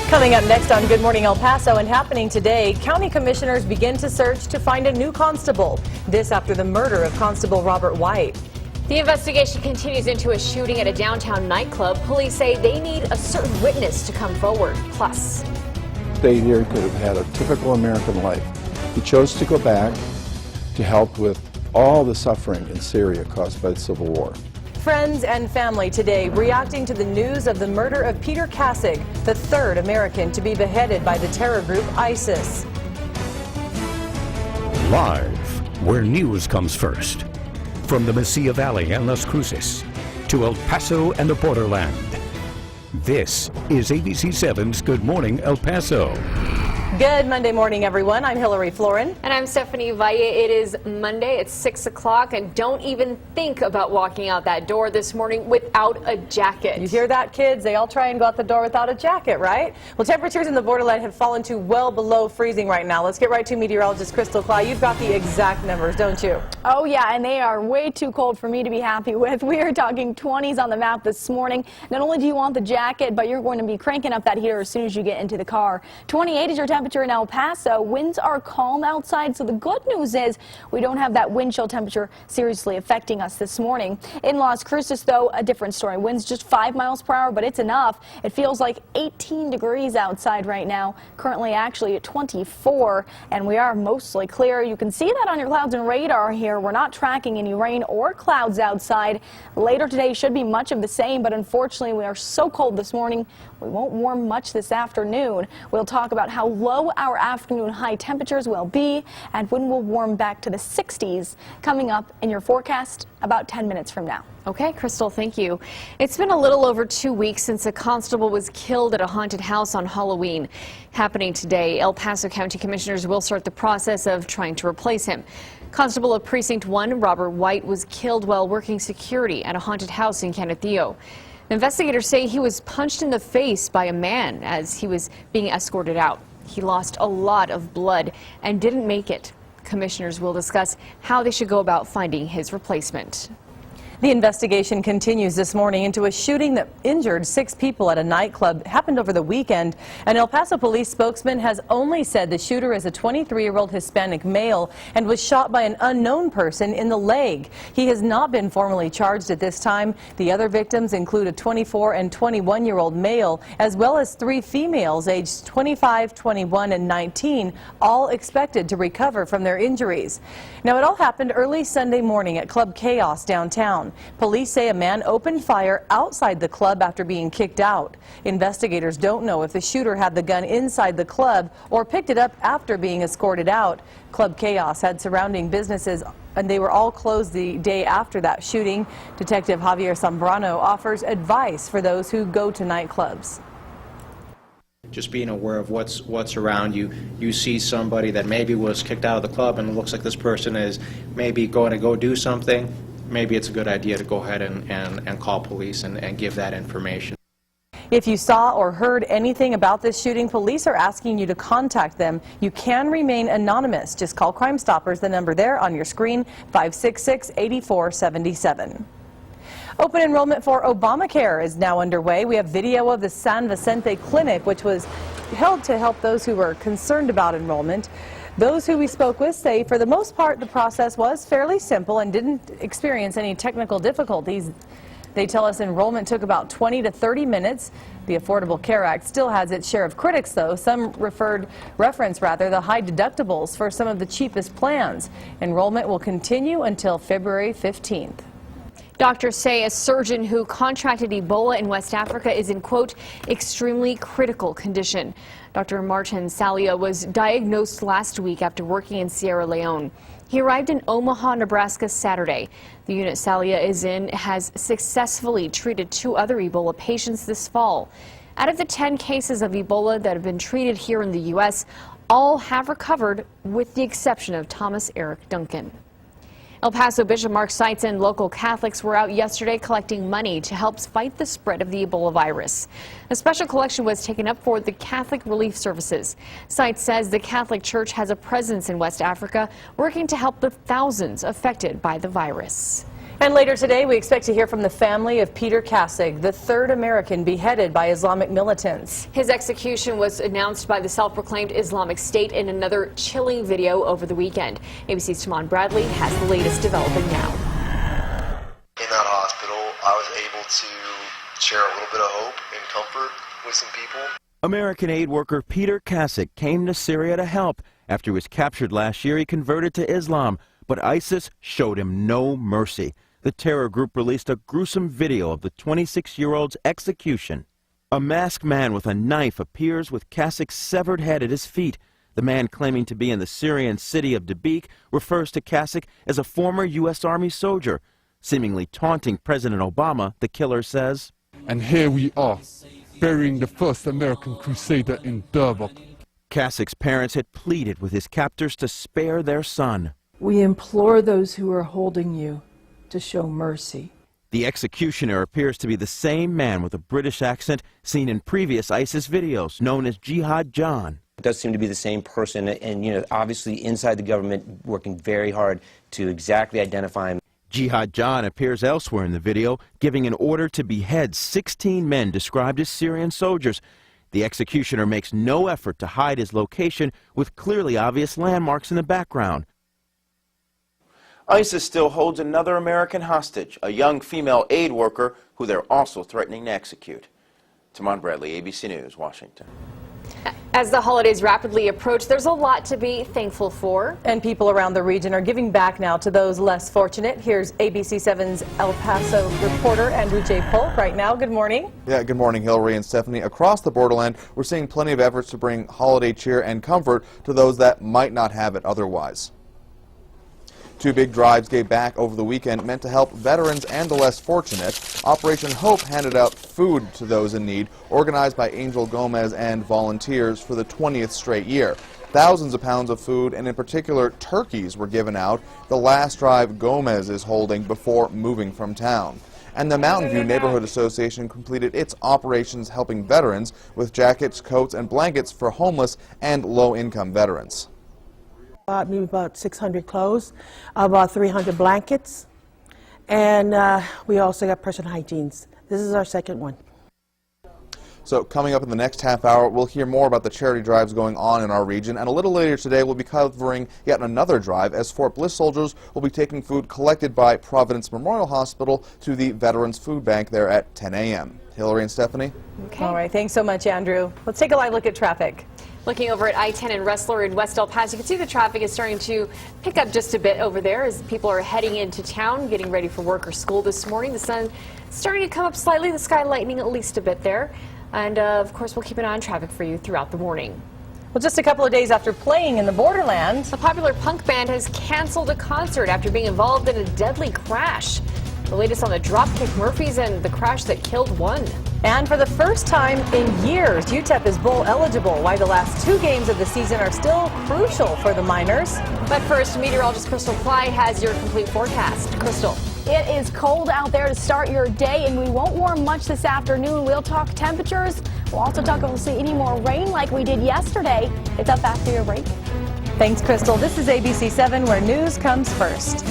Coming up next on Good Morning El Paso and happening today, county commissioners begin to search to find a new constable. This after the murder of Constable Robert White. The investigation continues into a shooting at a downtown nightclub. Police say they need a certain witness to come forward. Plus, They here could have had a typical American life. He chose to go back to help with all the suffering in Syria caused by the Civil War. Friends and family today reacting to the news of the murder of Peter Kassig, the third American to be beheaded by the terror group ISIS. Live, where news comes first. From the Mesilla Valley and Las Cruces to El Paso and the borderland. This is ABC7's Good Morning El Paso. Good Monday morning, everyone. I'm Hillary Floren. and I'm Stephanie Valle. It is Monday. It's 6 o'clock, and don't even think about walking out that door this morning without a jacket. You hear that, kids? They all try and go out the door without a jacket, right? Well, temperatures in the borderland have fallen to well below freezing right now. Let's get right to meteorologist Crystal Cly. You've got the exact numbers, don't you? Oh, yeah, and they are way too cold for me to be happy with. We are talking 20s on the map this morning. Not only do you want the jacket, but you're going to be cranking up that heater as soon as you get into the car. 28 is your temperature in El Paso. Winds are calm outside, so the good news is we don't have that wind chill temperature seriously affecting us this morning. In Las Cruces, though, a different story. Winds just 5 miles per hour, but it's enough. It feels like 18 degrees outside right now, currently actually at 24, and we are mostly clear. You can see that on your clouds and radar here. We're not tracking any rain or clouds outside. Later today should be much of the same, but unfortunately we are so cold this morning, we won't warm much this afternoon. We'll talk about how low our afternoon high temperatures will be and when we'll warm back to the 60s coming up in your forecast about 10 minutes from now. Okay, Crystal, thank you. It's been a little over 2 weeks since a constable was killed at a haunted house on Halloween. Happening today, El Paso County Commissioners will start the process of trying to replace him. Constable of Precinct 1, Robert White, was killed while working security at a haunted house in Canethillo. Investigators say he was punched in the face by a man as he was being escorted out. He lost a lot of blood and didn't make it. Commissioners will discuss how they should go about finding his replacement. The investigation continues this morning into a shooting that injured 6 people at a nightclub. It happened over the weekend. An El Paso police spokesman has only said the shooter is a 23-year-old Hispanic male and was shot by an unknown person in the leg. He has not been formally charged at this time. The other victims include a 24 and 21-year-old male, as well as 3 females aged 25, 21, and 19, all expected to recover from their injuries. Now, it all happened early Sunday morning at Club Chaos downtown. Police say a man opened fire outside the club after being kicked out. Investigators don't know if the shooter had the gun inside the club or picked it up after being escorted out. Club Chaos had surrounding businesses and they were all closed the day after that shooting. Detective Javier Zambrano offers advice for those who go to nightclubs. Just being aware of what's around you. You see somebody that maybe was kicked out of the club and it looks like this person is maybe going to go do something. Maybe it's a good idea to go ahead and call police and give that information. If you saw or heard anything about this shooting, police are asking you to contact them. You can remain anonymous. Just call Crime Stoppers, the number there on your screen, 566-8477. Open enrollment for Obamacare is now underway. We have video of the San Vicente Clinic, which was held to help those who were concerned about enrollment. Those who we spoke with say for the most part the process was fairly simple and didn't experience any technical difficulties. They tell us enrollment took about 20 to 30 minutes. The Affordable Care Act still has its share of critics, though. Some reference the high deductibles for some of the cheapest plans. Enrollment will continue until February 15th. Doctors say a surgeon who contracted Ebola in West Africa is in, quote, extremely critical condition. Dr. Martin Salia was diagnosed last week after working in Sierra Leone. He arrived in Omaha, Nebraska Saturday. The unit Salia is in has successfully treated 2 other Ebola patients this fall. Out of the 10 cases of Ebola that have been treated here in the U.S., all have recovered with the exception of Thomas Eric Duncan. El Paso Bishop Mark Seitz and local Catholics were out yesterday collecting money to help fight the spread of the Ebola virus. A special collection was taken up for the Catholic Relief Services. Seitz says the Catholic Church has a presence in West Africa, working to help the thousands affected by the virus. And later today, we expect to hear from the family of Peter Kassig, the third American beheaded by Islamic militants. His execution was announced by the self-proclaimed Islamic State in another chilling video over the weekend. ABC's Timon Bradley has the latest developing now. In that hospital, I was able to share a little bit of hope and comfort with some people. American aid worker Peter Kassig came to Syria to help. After he was captured last year, he converted to Islam, but ISIS showed him no mercy. The terror group released a gruesome video of the 26-year-old's execution. A masked man with a knife appears with Kassig's severed head at his feet. The man, claiming to be in the Syrian city of Dabiq, refers to Kassig as a former U.S. Army soldier. Seemingly taunting President Obama, the killer says, "And here we are, burying the first American crusader in Dabiq." Kassig's parents had pleaded with his captors to spare their son. "We implore those who are holding you to show mercy." The executioner appears to be the same man with a British accent seen in previous ISIS videos, known as Jihad John. It does seem to be the same person, and obviously inside the government working very hard to exactly identify him. Jihad John appears elsewhere in the video, giving an order to behead 16 men described as Syrian soldiers. The executioner makes no effort to hide his location, with clearly obvious landmarks in the background. ISIS still holds another American hostage, a young female aid worker who they're also threatening to execute. Timon Bradley, ABC News, Washington. As the holidays rapidly approach, there's a lot to be thankful for. And people around the region are giving back now to those less fortunate. Here's ABC 7's El Paso reporter Andrew J. Polk right now. Good morning. Yeah, good morning, Hillary and Stephanie. Across the borderland, we're seeing plenty of efforts to bring holiday cheer and comfort to those that might not have it otherwise. Two big drives gave back over the weekend meant to help veterans and the less fortunate. Operation Hope handed out food to those in need, organized by Angel Gomez and volunteers for the 20th straight year. Thousands of pounds of food, and in particular turkeys, were given out, the last drive Gomez is holding before moving from town. And the Mountain View Neighborhood Association completed its operations helping veterans with jackets, coats, and blankets for homeless and low-income veterans. Maybe about 600 clothes, about 300 blankets, and we also got personal hygienes. This is our second one. So coming up in the next half hour, we'll hear more about the charity drives going on in our region, and a little later today we'll be covering yet another drive as Fort Bliss soldiers will be taking food collected by Providence Memorial Hospital to the Veterans Food Bank there at 10 a.m. Hillary and Stephanie? Okay. All right, thanks so much, Andrew. Let's take a live look at traffic. Looking over at I-10 and Ressler in West El Paso, you can see the traffic is starting to pick up just a bit over there as people are heading into town, getting ready for work or school this morning. The sun starting to come up slightly, the sky lightening at least a bit there. And, of course, we'll keep an eye on traffic for you throughout the morning. Well, just a couple of days after playing in the borderland, a popular punk band has canceled a concert after being involved in a deadly crash. The latest on the Dropkick Murphys and the crash that killed one. And for the first time in years, UTEP is bowl eligible. Why the last two games of the season are still crucial for the Miners. But first, meteorologist Crystal Clyde has your complete forecast. Crystal. It is cold out there to start your day, and we won't warm much this afternoon. We'll talk temperatures. We'll also talk if we'll see any more rain like we did yesterday. It's up after your break. Thanks, Crystal. This is ABC 7, where news comes first.